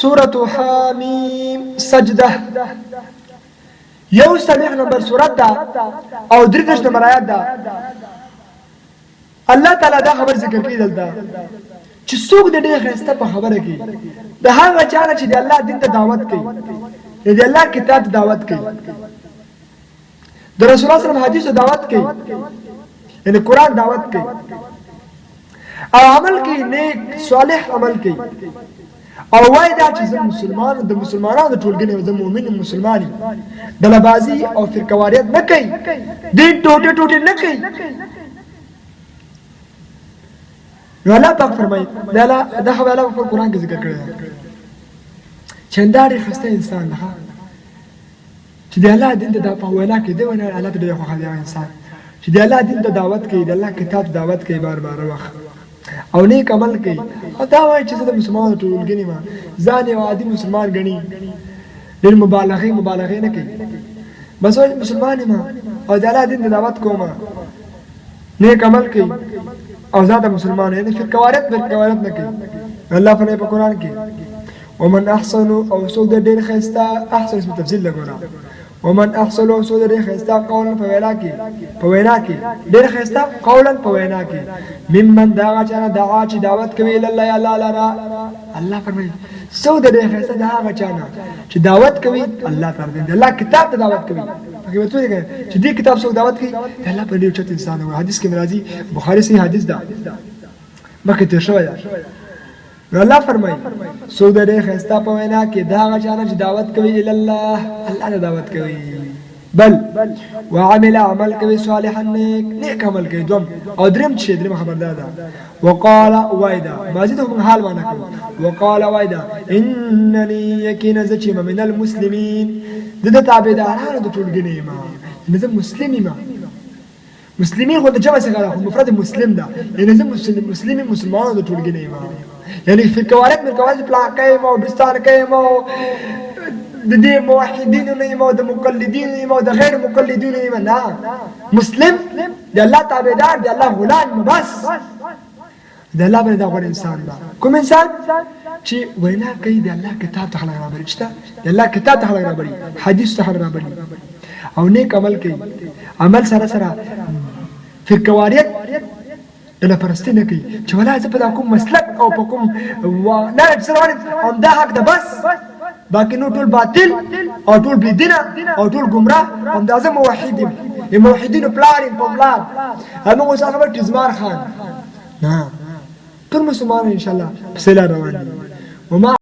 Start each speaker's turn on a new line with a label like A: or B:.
A: سورة حامیم سجده یو سلیح نمبر سورت دا او دردش نمبر آیات دا اللہ تعالی دا خبر ذکر کی دلتا چې څوک د ډېر ښایسته په خبره کې د هغه چا نه چې د الله دین ته دعوت کوي د الله کتاب ته دعوت کوي د رسول الله صلی الله علیه وسلم حدیث دعوت کوي یعنی قرآن دعوت کوي او عمل کوي نیک صالح عمل کوي او وای دا چې زه مسلمان د مسلمانانو د ټولګې زه مؤمن مسلمان یم ډلهبازي او فرقواریت نه کوي دین ټوټه ټوټه نه کوي نو الله پاک فرمایي دا حواله په قرآن کې ذکر کړی ده چې دا ډېر ښایسته انسان ده چې د الله دین ته دا په وینا کې دی وینا الله ته ډېر خوښه دی انسان چې د الله دین ته دعوت کوي د الله کتاب دعوت کوي بار بار وخت او نیک عمل کوي او دا وایي چې زه د مسلمانانو ټولګې نه یم ځان یو عادي مسلمان ګڼي ډېر مبالغې نه کوي بس وایي مسلمان یم او د الله دین ته دعوت کوم نیک عمل کوي او زاده مسلمان یعنی فرقواریت نه کوي الله فرمایي په قرآن کې ومن احسن او څوک د ډېر ښایسته احسن اسم تفضیل لګوره ومن احسن او څوک د ډېر ښایسته قولا په وینا کې ډېر ښایسته قولا په وینا کې ممن دا هغه چا نه دعا چې دعوت کوي الله یا الله لرا الله فرمایي څوک د ډېر ښایسته دا هغه چا نه چې دعوت کوي الله تعالی د الله کتاب ته دعوت کوي هغه وته دی چې دې کتاب څوک دعوت کوي د الله په ډېر چت انسان او حدیث کې مرادي بخاری صحیح حدیث ده مکه ته شوی نو الله فرمایي څوک د ډېر ښایسته په وینا کې دا هغه چا نه چې دعوت کوي الله ته دعوت کوي بل وعمل عمل کوي صالحا نیک عمل کوي دوم او دریم خبردار ده وقال وایدا ماجد هم حال معنا کوي وقال وایدا انني یقینا زچما من المسلمین د تابعدارانو د ټولګې نه ما زه مسلم یم مسلمین خو د جمع څخه راغلی مفرد مسلم ده یعنی زه مسلمانانو د ټولګې نه یم یعنی فرقواریت پلان کوي او بستان کوي او د دې موحدینو نه یم او د مقلدینو نه یم او د غیر مقلدینو نه یم نه مسلم د الله تابعدار د الله غلام بس د الله باندې دا غوړ انسان ده کوم انسان چې وینا کوي د الله کتاب ته خلک رابري چې د الله کتاب ته خلک رابري حدیث ته خلک رابري او نیک عمل کوي عمل سره فرقواریت دله پرستی نه کوي چې ولا زه په کوم مسلک او په کوم نه سره همدا حق ده بس باقي نو ټول باطل او ټول بيدینه او ټول گمراه همدا موحد یم موحدینو پلار هغه صاحب تزمار خان نه ټول مسلمان ان شاء الله په سلا روان دي وما